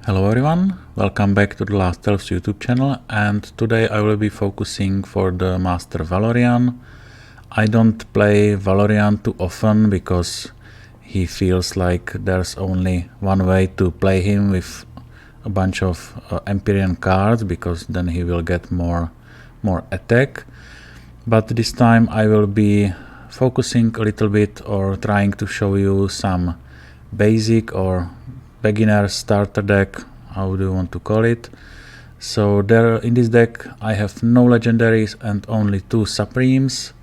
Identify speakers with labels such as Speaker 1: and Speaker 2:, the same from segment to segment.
Speaker 1: Hello everyone, welcome back to the Last Elves YouTube channel, and today I will be focusing for the Master Valorian. I don't play Valorian too often because he feels like there's only one way to play him with a bunch of Empyrean cards, because then he will get more attack. But this time I will be focusing a little bit or trying to show you some basic or beginner starter deck, how do you want to call it. So there in this deck I have no legendaries and only two supremes.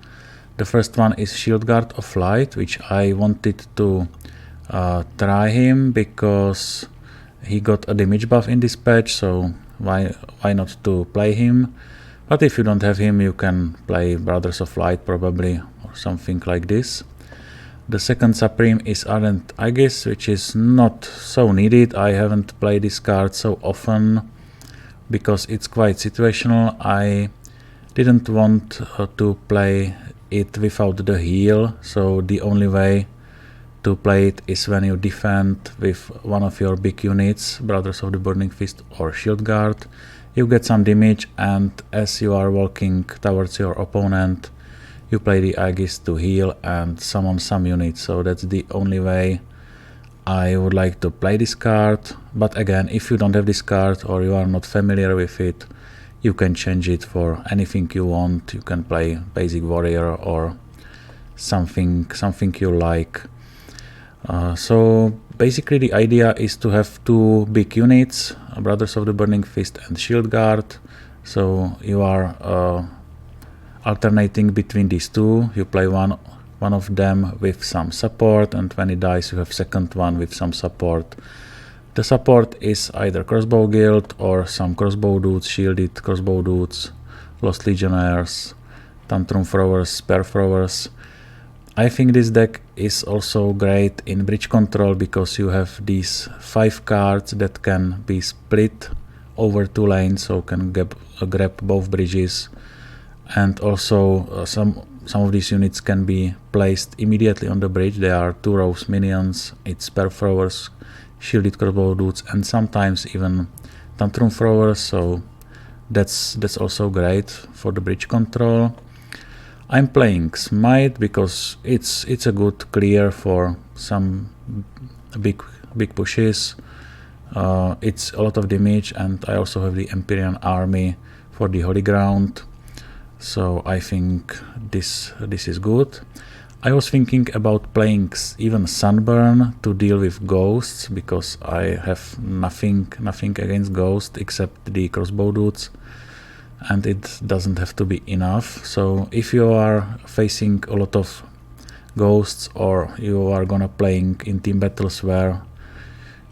Speaker 1: The first one is Shield Guard of Light, which I wanted to try him because he got a damage buff in this patch, so why not to play him. But if you don't have him, you can play Brothers of Light probably, or something like this. The second Supreme is Ardent Aegis, which is not so needed. I haven't played this card so often because it's quite situational. I didn't want to play it without the heal, so the only way to play it is when you defend with one of your big units, Brothers of the Burning Fist or Shield Guard. You get some damage, and as you are walking towards your opponent, you play the Aegis to heal and summon some units. So that's the only way I would like to play this card. But again, if you don't have this card or you are not familiar with it, you can change it for anything you want. You can play basic warrior or something you like. So basically the idea is to have two big units, Brothers of the Burning Fist and Shield Guard. So you are alternating between these two. You play one of them with some support, and when he dies you have second one with some support. The support is either Crossbow Guild or some Crossbow Dudes, Shielded Crossbow Dudes, Lost Legionnaires, Tantrum Throwers, Spear Throwers. I think this deck is also great in bridge control because you have these 5 cards that can be split over 2 lanes, so can grab both bridges. And also some of these units can be placed immediately on the bridge. There are 2 rows minions, it's Spear Throwers, Shielded Crossbow Dudes, and sometimes even Tantrum Throwers, so that's also great for the bridge control. I'm playing Smite because it's a good clear for some big pushes. It's a lot of damage, and I also have the Empyrean army for the Holy Ground. So I think this is good. I was thinking about playing even Sunburn to deal with ghosts, because I have nothing against ghosts except the Crossbow Dudes, and it doesn't have to be enough. So if you are facing a lot of ghosts, or you are gonna playing in team battles where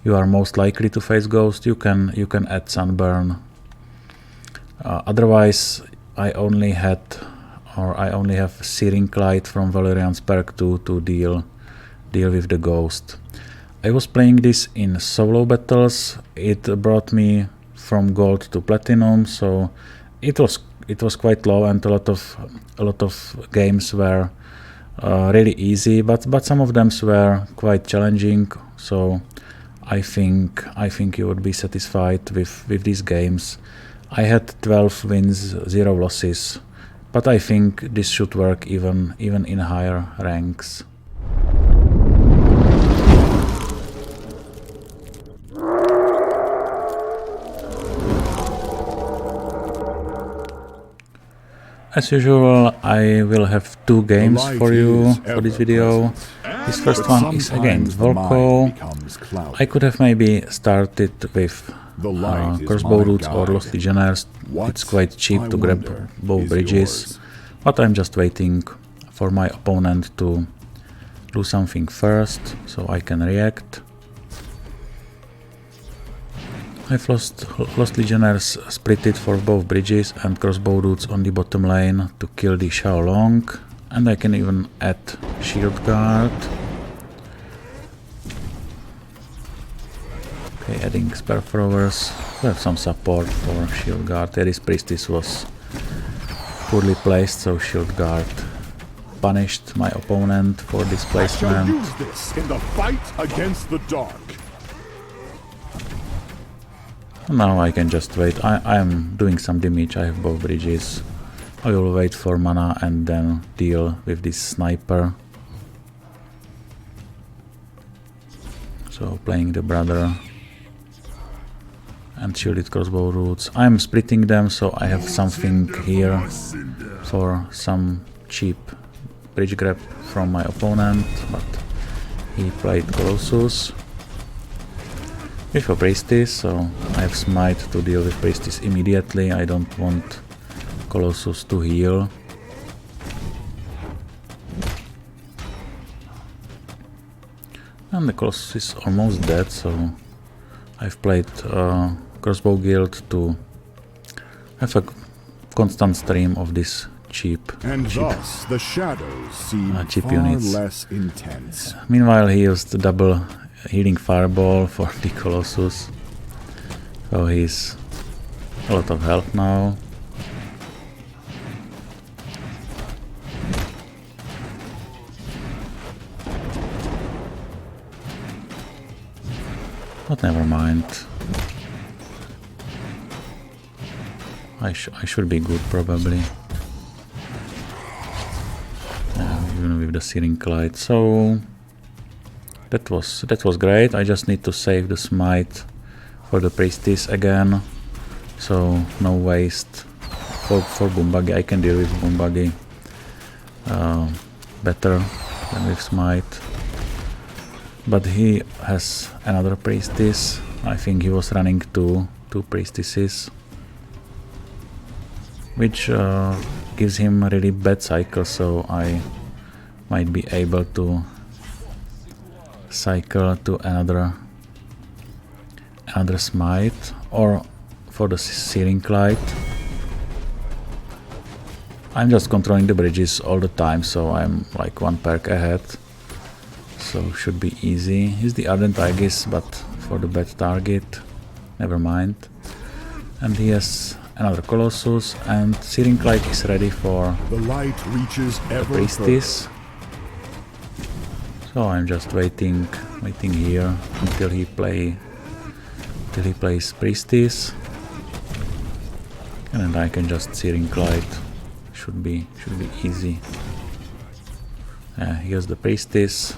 Speaker 1: you are most likely to face ghosts, you can add Sunburn. Otherwise I only have Searing Light from Valorian's perk 2 to deal with the ghost. I was playing this in solo battles. It brought me from gold to platinum, so it was quite low, and a lot of games were really easy, but some of them were quite challenging. So I think you would be satisfied with these games. I had 12 wins, 0 losses, but I think this should work even in higher ranks. As usual, I will have 2 games for you for this video. This first one is against Volko. I could have maybe started with Crossbow Dudes or Lost Legionnaires. It's quite cheap to grab both bridges, but I'm just waiting for my opponent to do something first so I can react. I've lost Legionnaires split it for both bridges and Crossbow Dudes on the bottom lane to kill the Xiaolong, and I can even add Shield Guard. Okay, adding Spear Throwers. We have some support for Shield Guard. There, this Priestess was poorly placed, so Shield Guard punished my opponent for this placement.
Speaker 2: I shall use this in the fight against the dark.
Speaker 1: Now I can just wait. I am doing some damage. I have both bridges. I will wait for mana and then deal with this sniper. So playing the brother and shielded crossbow roots. I'm splitting them, so I have something here for some cheap bridge grab from my opponent, but he played Colossus with a Priestess, so I have Smite to deal with Priestess immediately. I don't want Colossus to heal. And the Colossus is almost dead, so I've played Crossbow Guild to have a constant stream of this cheap
Speaker 2: thus the shadows seem
Speaker 1: cheap
Speaker 2: far
Speaker 1: units.
Speaker 2: less intense.
Speaker 1: Meanwhile, he used the double healing fireball for the Colossus, so he's a lot of health now. But never mind. I should be good probably. Even with the Searing Clyde. So that was great. I just need to save the Smite for the Priestess again. So no waste for Boombuggy. I can deal with Boombuggy better than with Smite. But he has another Priestess. I think he was running two Priestesses, which gives him a really bad cycle, so I might be able to cycle to another Smite, or for the Searing Clyde. I'm just controlling the bridges all the time, so I'm like one perk ahead. So should be easy. He's the Ardent Aegis, but for the bad target. Never mind. And he has another Colossus, and Searing Clyde is ready for
Speaker 2: the light reaches
Speaker 1: the Priestess. So I'm just waiting here until he plays Priestess, and then I can just Searing Clyde. Should be easy. Here's the Priestess.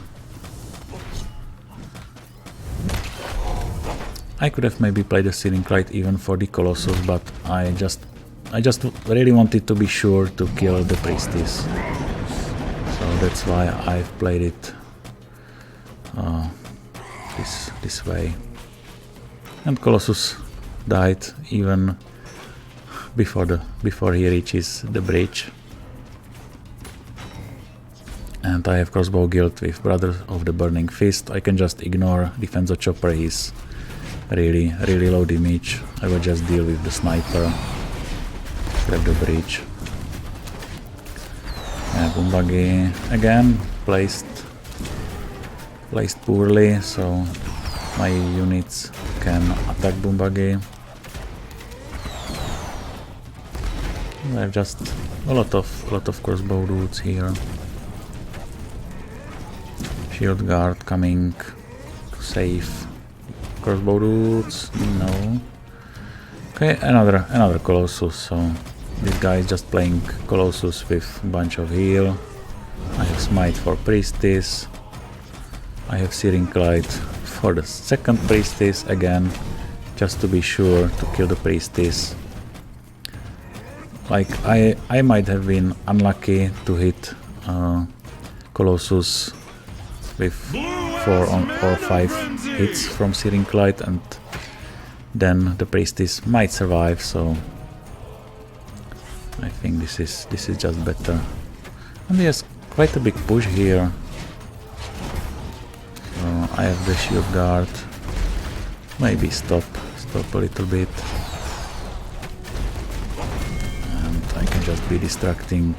Speaker 1: I could have maybe played the Searing Clyde even for the Colossus, but I just really wanted to be sure to kill the Priestess. So that's why I've played it this way. And Colossus died even before he reaches the bridge. And I have Crossbow Guild with Brother of the Burning Fist. I can just ignore Defense of Chopper. He's really low damage. I will just deal with the sniper. Grab the bridge. Boombuggy again placed poorly, so my units can attack Boombuggy. I have just a lot of crossbow roots here. Shield guard coming to save crossbow roots. No. Okay, another Colossus. So this guy is just playing Colossus with a bunch of heal. I have Smite for Priestess. I have Searing Clyde for the second Priestess again, just to be sure to kill the Priestess. Like I might have been unlucky to hit Colossus with 4 or 5 hits from Searing Clyde, and then the Priestess might survive. So I think this is just better. And there's quite a big push here. So I have the shield guard. Maybe stop a little bit. And I can just be distracting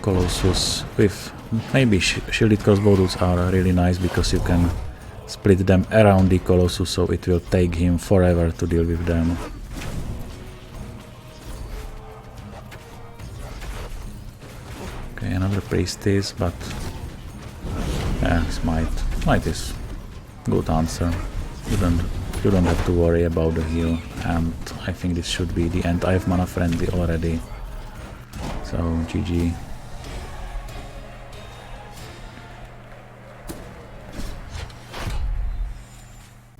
Speaker 1: Colossus with maybe shielded crossbow roots are really nice because you can split them around the Colossus, so it will take him forever to deal with them. Okay, another Priestess, but yeah, Smite is good answer. you don't have to worry about the heal, and I think this should be the end. I have mana friendly already, so GG.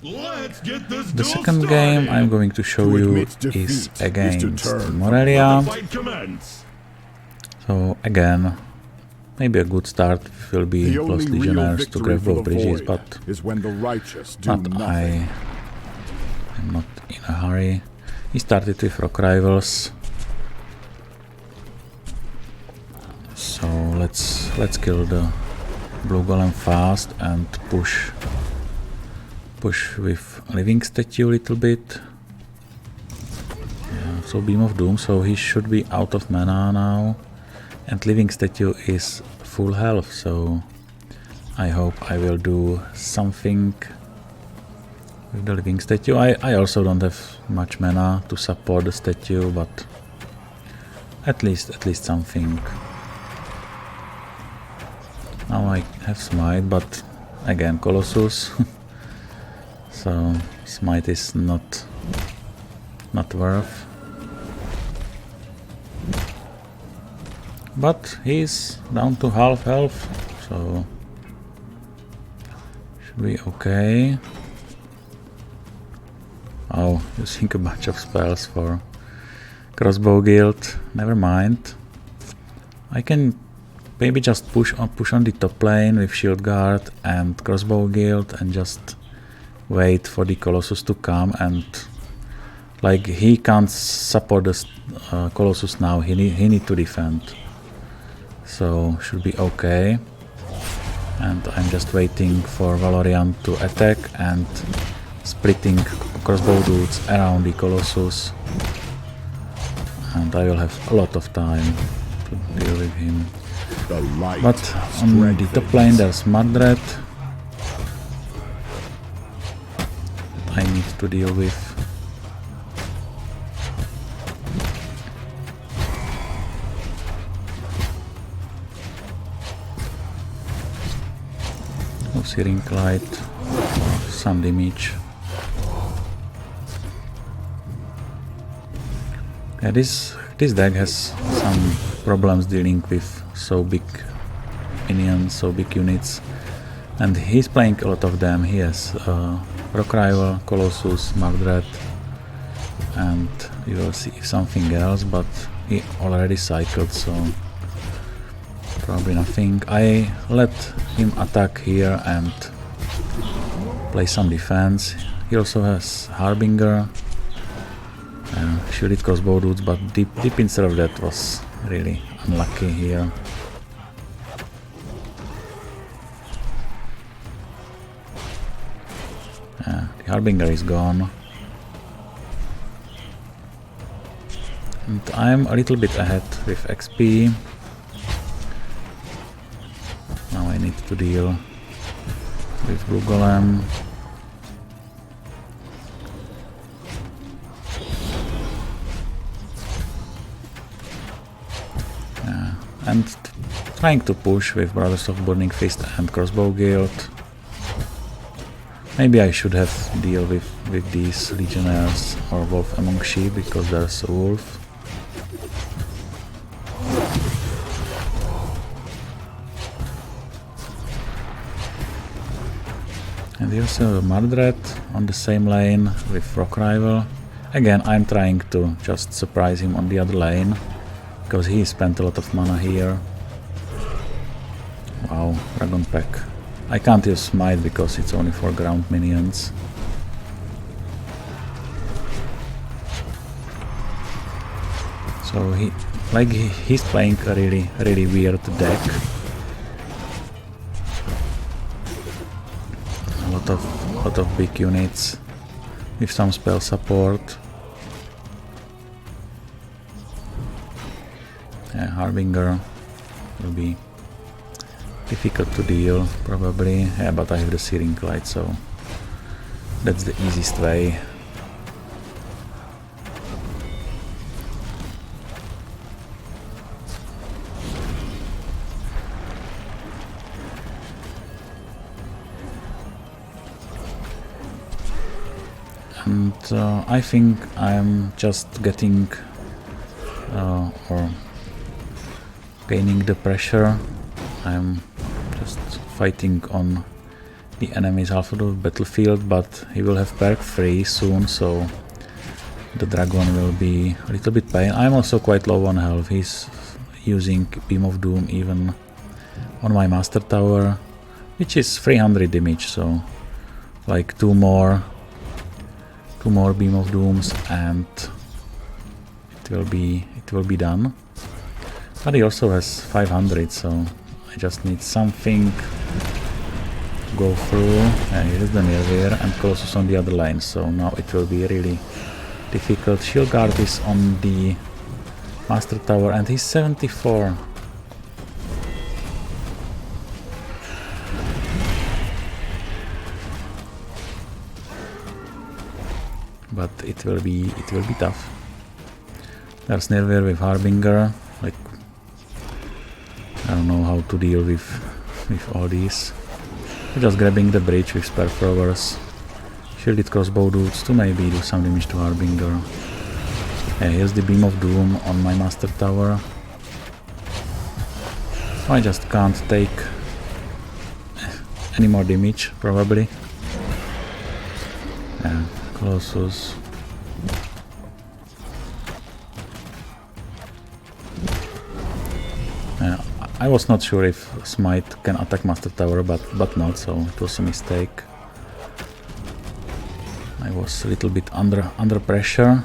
Speaker 3: Let's get this
Speaker 1: The second game I'm going to show you is against Morelia. So again, maybe a good start will be plus legionnaires to grab both bridges, but I am not in a hurry. He started with rock rivals, so let's kill the blue golem fast and push with living statue a little bit. Yeah, so beam of doom, so he should be out of mana now, and living statue is full health, so I hope I will do something with the living statue. I also don't have much mana to support the statue, but at least something. Now I have smite, but again Colossus. So smite is not worth. But he's down to half health, so should be okay. Oh, using a bunch of spells for crossbow guild. Never mind. I can maybe just push on the top lane with shield guard and crossbow guild and just wait for the Colossus to come, and like he can't support the Colossus now, he need to defend, so should be okay. And I'm just waiting for Valorian to attack and splitting crossbow dudes around the Colossus, and I will have a lot of time to deal with him. But on the top lane there's Mardred I need to deal with. No Searing Light, some damage. Yeah, this deck has some problems dealing with so big minions, so big units, and he's playing a lot of them. He has Rock Rival, Colossus, Mardred, and you will see something else, but he already cycled, so probably nothing. I let him attack here and play some defense. He also has Harbinger, shielded crossbow dudes, but deep instead of that was really unlucky here. The Harbinger is gone, and I'm a little bit ahead with XP. Now I need to deal with Blue Golem. And trying to push with Brothers of Burning Fist and Crossbow Guild. Maybe I should have deal with these Legionnaires or Wolf Among Sheep, because there's a wolf. And here's a Mardred on the same lane with Rock Rival. Again, I'm trying to just surprise him on the other lane, because he spent a lot of mana here. Wow, Dragon Pack. I can't use Smite because it's only for ground minions. So he's playing a really weird deck. A lot of big units with some spell support. Yeah, Harbinger will be difficult to deal, probably. Yeah, but I have the Searing Light, so that's the easiest way. And I think I'm just getting or gaining the pressure. I'm just fighting on the enemy's half of the battlefield, but he will have perk 3 soon, so the dragon will be a little bit pain. I'm also quite low on health. He's using Beam of Doom even on my Master Tower, which is 300 damage, so like two more Beam of Dooms and it will be done. But he also has 500, so I just need something to go through. Here's the Nirvir and Colossus on the other line, so now it will be really difficult. Shield Guard is on the Master Tower and he's 74. But it will be tough. There's Nirvir with Harbinger. Like, I don't know how to deal with all these. We're just grabbing the bridge with Spare Throwers. Shielded Crossbow Dudes to maybe do some damage to Harbinger. Here's the Beam of Doom on my Master Tower. So I just can't take any more damage, probably. Colossus. I was not sure if Smite can attack Master Tower, but not, so it was a mistake. I was a little bit under pressure.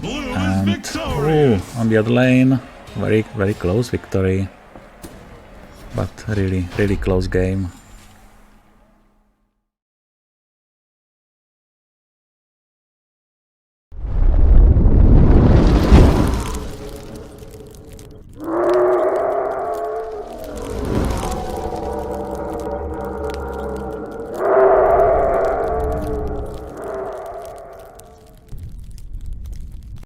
Speaker 1: And on the other lane, very close victory. But really close game.